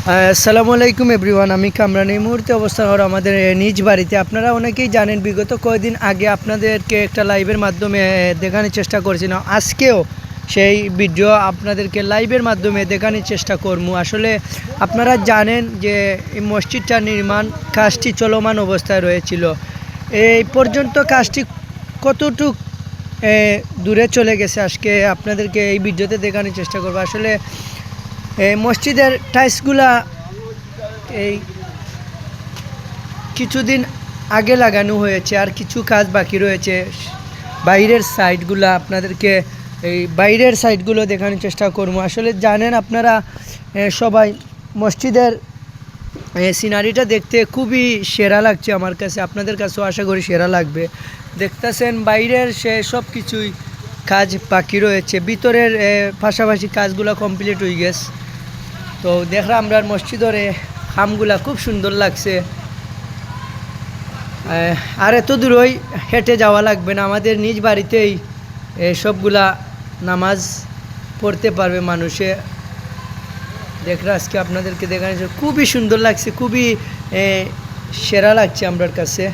আসসালামু আলাইকুম এভরিওয়ান। আমি কামরান এই মুহূর্তে অবস্থান করি আমাদের নিজ বাড়িতে। আপনারা অনেকেই জানেন বিগত কয়েকদিন আগে আপনাদেরকে একটা লাইভের মাধ্যমে দেখানোর চেষ্টা করেছিলাম। আজকেও সেই ভিডিও আপনাদেরকে লাইভের মাধ্যমে দেখানোর চেষ্টা করব। আসলে আপনারা জানেন যে এই মসজিদটার নির্মাণ কাজটি চলমান অবস্থায় রয়েছিল। এই পর্যন্ত কাজটি কতটুক দূরে চলে গেছে আজকে আপনাদেরকে এই ভিডিওতে দেখানোর চেষ্টা করব। আসলে এই মসজিদের টাইলসগুলা এই কিছুদিন আগে লাগানো হয়েছে, আর কিছু কাজ বাকি রয়েছে। বাইরের সাইডগুলো আপনাদেরকে এই বাইরের সাইডগুলো দেখানোর চেষ্টা করবো। আসলে জানেন আপনারা সবাই মসজিদের সিনারিটা দেখতে খুবই সেরা লাগছে আমার কাছে, আপনাদের কাছেও আশা করি সেরা লাগবে। দেখতেছেন বাইরের সে সব কিছুই কাজ বাকি রয়েছে, ভিতরের পাশাপাশি কাজগুলো কমপ্লিট হয়ে গেছে। তো দেখলাম আমরা মসজিদের খামগুলা খুব সুন্দর লাগছে। আর এত দূরই হেঁটে যাওয়া লাগবে না, আমাদের নিজ বাড়িতেই সবগুলা নামাজ পড়তে পারবে মানুষে। দেখরা আজকে আপনাদেরকে দেখানো খুবই সুন্দর লাগছে, খুবই সেরা লাগছে আমার কাছে।